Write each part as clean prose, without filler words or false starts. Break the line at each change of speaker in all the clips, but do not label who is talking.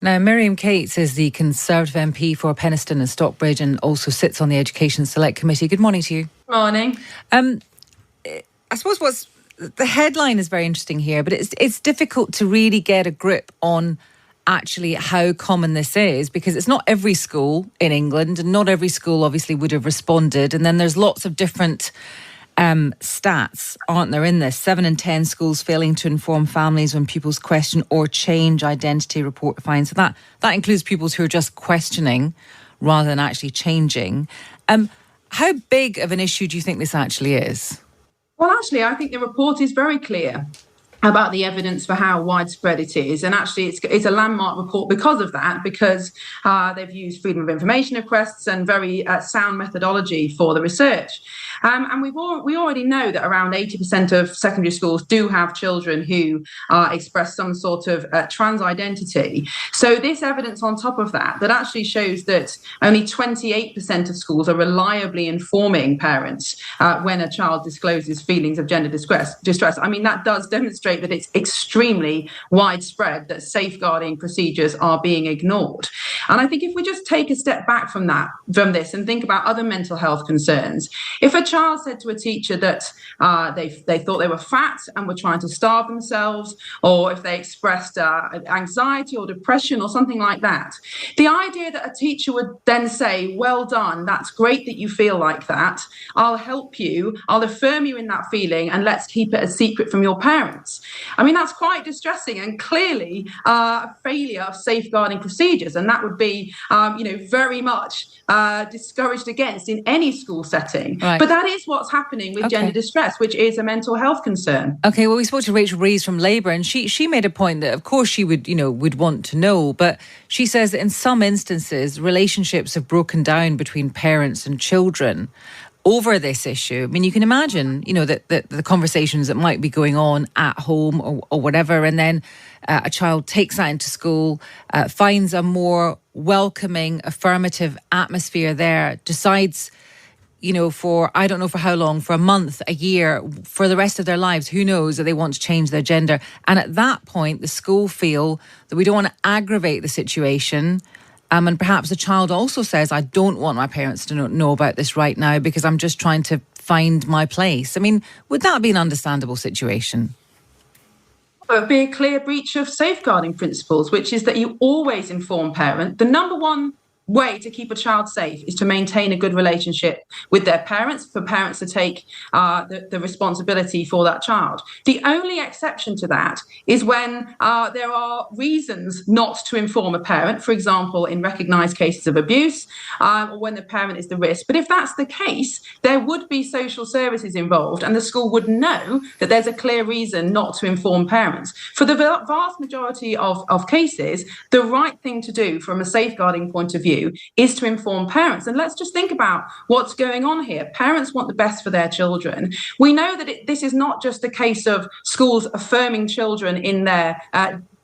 Now, Miriam Cates is the Conservative MP for Penistone and Stockbridge and also sits on the Education Select Committee. Good morning to you.
Morning.
I suppose the headline is very interesting here, but it's difficult to really get a grip on actually how common this is, because it's not every school in England, and not every school obviously would have responded. And then there's lots of different stats, aren't there, in this? 7 in 10 schools failing to inform families when pupils question or change identity, report finds. So that includes pupils who are just questioning rather than actually changing. How big of an issue do you think this actually is?
Well, actually, I think the report is very clear about the evidence for how widespread it is. And actually, it's a landmark report because of that, because they've used freedom of information requests and very sound methodology for the research. And we already know that around 80% of secondary schools do have children who express some sort of trans identity. So this evidence on top of that actually shows that only 28% of schools are reliably informing parents when a child discloses feelings of gender distress. I mean, that does demonstrate that it's extremely widespread, that safeguarding procedures are being ignored. And I think if we just take a step back from this and think about other mental health concerns, if a child said to a teacher that they thought they were fat and were trying to starve themselves, or if they expressed anxiety or depression or something like that, the idea that a teacher would then say, well done, that's great that you feel like that, I'll help you, I'll affirm you in that feeling, and let's keep it a secret from your parents. I mean, that's quite distressing and clearly a failure of safeguarding procedures, and that would be very much discouraged against in any school setting.
Right.
But that is what's happening with gender distress, which is a mental health concern.
Okay, well, we spoke to Rachel Reeves from Labour, and she made a point that, of course, she would want to know, but she says that in some instances, relationships have broken down between parents and children over this issue. I mean, you can imagine, that the conversations that might be going on at home or whatever, and then a child takes that into school, finds a more welcoming, affirmative atmosphere there, decides, for, I don't know for how long, for a month, a year, for the rest of their lives, who knows, that they want to change their gender. And at that point, the school feel that we don't want to aggravate the situation. And perhaps the child also says, I don't want my parents to know about this right now because I'm just trying to find my place. I mean, would that be an understandable situation?
It would be a clear breach of safeguarding principles, which is that you always inform parent. The number one way to keep a child safe is to maintain a good relationship with their parents, for parents to take the responsibility for that child. The only exception to that is when there are reasons not to inform a parent, for example, in recognised cases of abuse, or when the parent is the risk. But if that's the case, there would be social services involved, and the school would know that there's a clear reason not to inform parents. For the vast majority of cases, the right thing to do from a safeguarding point of view is to inform parents. And let's just think about what's going on here. Parents want the best for their children. We know that this is not just a case of schools affirming children in their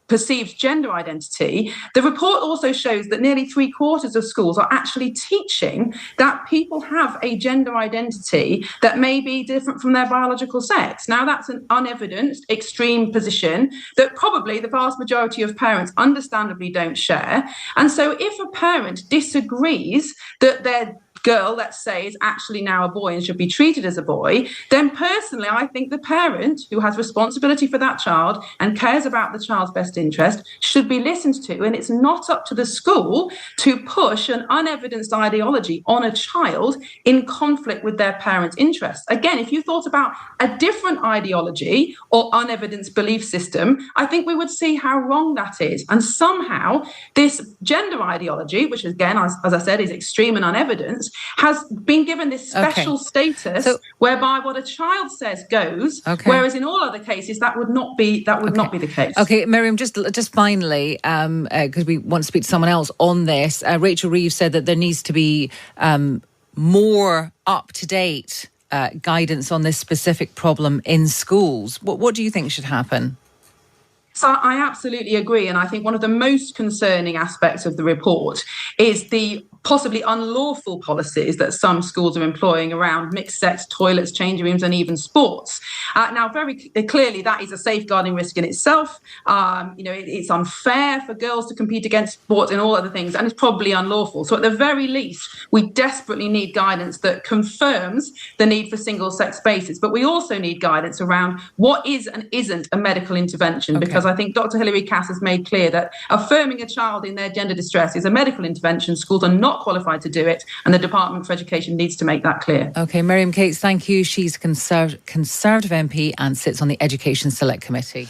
perceived gender identity. The report also shows that nearly 3/4 of schools are actually teaching that people have a gender identity that may be different from their biological sex. Now, that's an unevidenced, extreme position that probably the vast majority of parents understandably don't share. And so if a parent disagrees that their girl, let's say, is actually now a boy and should be treated as a boy, then personally, I think the parent who has responsibility for that child and cares about the child's best interest should be listened to. And it's not up to the school to push an unevidenced ideology on a child in conflict with their parents' interests. Again, if you thought about a different ideology or unevidenced belief system, I think we would see how wrong that is. And somehow this gender ideology, which again, as I said, is extreme and unevidenced, has been given this special status whereby what a child says goes, whereas in all other cases that would not be the case.
Okay, Miriam, just finally, because we want to speak to someone else on this. Rachel Reeves said that there needs to be more up-to-date guidance on this specific problem in schools. What do you think should happen?
So I absolutely agree. And I think one of the most concerning aspects of the report is the possibly unlawful policies that some schools are employing around mixed-sex toilets, changing rooms, and even sports. Now, very clearly, that is a safeguarding risk in itself. It's unfair for girls to compete against sports and all other things, and it's probably unlawful. So at the very least, we desperately need guidance that confirms the need for single-sex spaces. But we also need guidance around what is and isn't a medical intervention, because I think Dr. Hilary Cass has made clear that affirming a child in their gender distress is a medical intervention. Schools are not qualified to do it, and the Department for Education needs to make that clear.
OK, Miriam Cates, thank you. She's a Conservative MP and sits on the Education Select Committee.